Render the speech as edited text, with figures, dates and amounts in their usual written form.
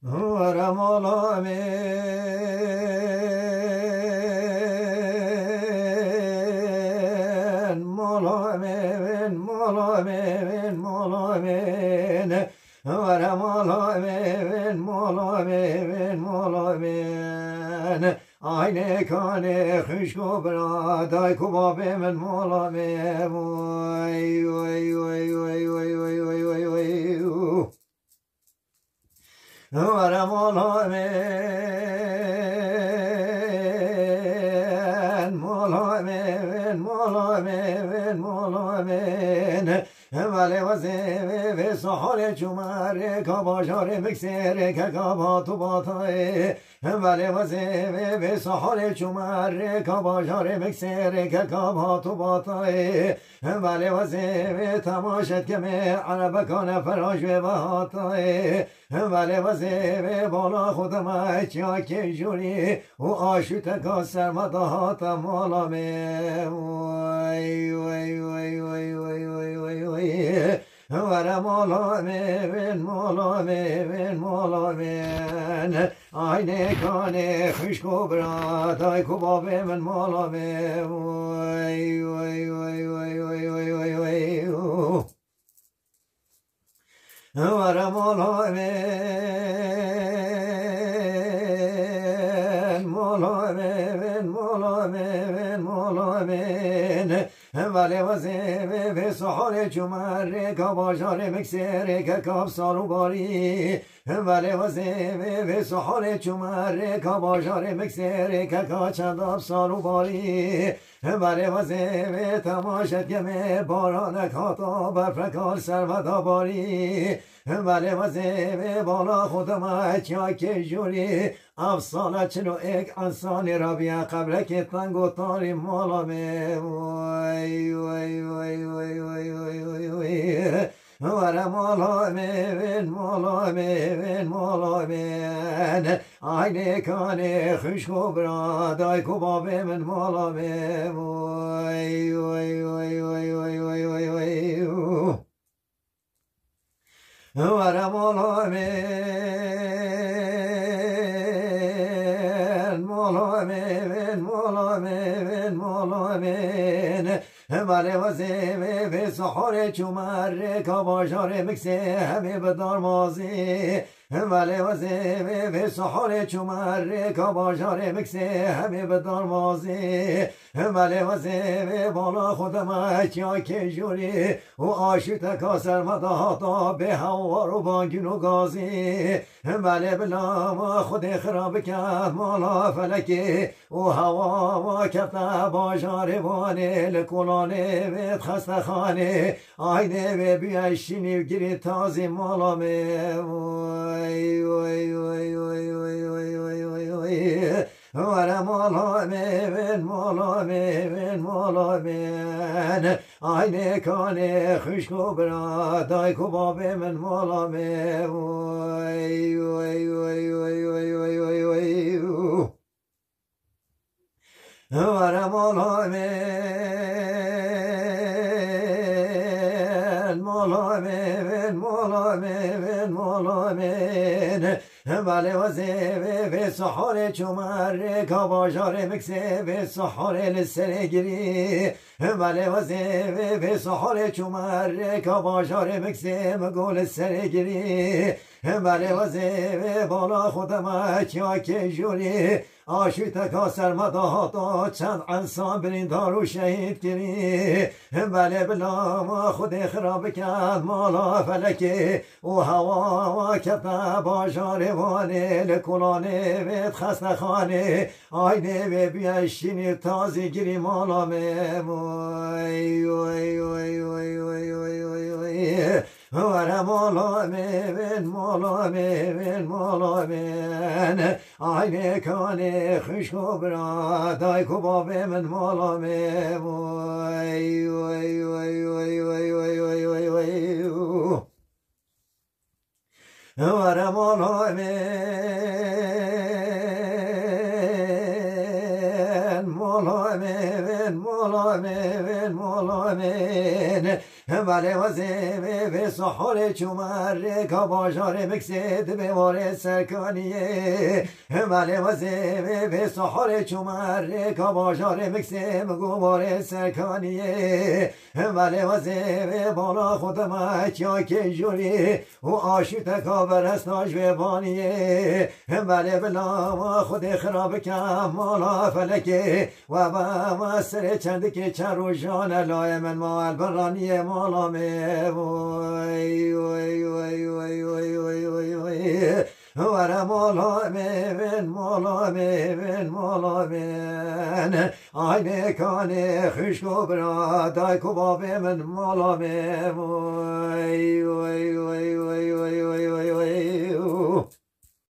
ورمالا من مولا من مولا من ورمالا من مولا من aynı kane hışko braday kubabe men mola me vay vay vay vay vay vay vay vay vay vara mola men mola men mola men mola men vale vaze ve sahare çumare kabajare miksere kakaba tubatay vale vaze ve sahare çumare kabajare miksere kakaba tubatay vale vaze ve tamaşet keme arabakane feraj ve bahatay vale vaze ve bala khudama çya ke juri o aşıta ka sermada hata mola me vay vay vay vay vay vay vay vay vara mola men mola men mola men aynı kane hışko braday kubabe men mola me vay vay vay vay vay vay vay vay vara mola men mola men mola men mola men vale vaze ve sahare çumare kabajare miksere kakab sarubari vale vaze ve sahare çumare kabajare miksere kakaçadab sarubari vale vaze ve tamaşet geme baranek hata befrekar servada bari vale vaze ve bala khudama çya ke juri afsana çino ek ansani rabia kabrek tango tari mola me vay vay vay vay vay vay vay vay vara mola men mola men mola men aynı kane hışko braday kubabe men mola me vay vay vay vay vay vay vay vay vara mola men mola men mola men mola men vale vaze ve sahare çumare kabajare mikse hemi bedar mazi vale vaze ve sahare çumare kabajare mikse hemi bedar mazi vale vaze ve bala khudama çya ke juri o aşıta ka sermada hata be havaru banginu gazi vale bilama khudi kharab kad mala felaki o hava kafta bajare vane lekulane ve khasta khane ayne ve biyaşini giri tazi mala me vay vay vay vay vay vay vay vay vay vara mola men mola men mola men aynı kane hışko braday kubabe men mola me vay vay vay vay vay vay vay vay vara mola men mola men mola men mola men vale vaze ve sahare çumare kabajare mikse ve sahare lisere giri vale vaze ve sahare çumare kabajare mikse megol sere giri vale vaze ve bala khudama çya ke juri aşıta ka sermada hata çand ansan birin daru şehit giri vale bilama khudi kharab kad mala felaki o hava kata bajare vane lekulane ve khasta khane ayne ve biyaşini taze giri mala me vay vay vay vay vay vay vay vay vara mola men mola men mola men aynı kane hışko braday kubabe men mola me vay vay vay vay vay vay vay vay vay vara mola men mola men mola men mola مولا من بله وزه به سحر چمر کاباجار مکسد به وار سرکانیه بله وزه به سحر چمر کاباجار مکسد گوار سرکانیه بله وزه بالا خودم کیا که جوری و آشوت کابر استاج به بانیه بله بلا خود خراب کم مالا فلکه و با سر چند که چند روشان لای من مال برانی مالا می وی وی وی وی وی وی وی وی ور مولا من مولا من مولا من آی مکان خشکو برادای کباب من مولا من وی وی وی وی وی وی وی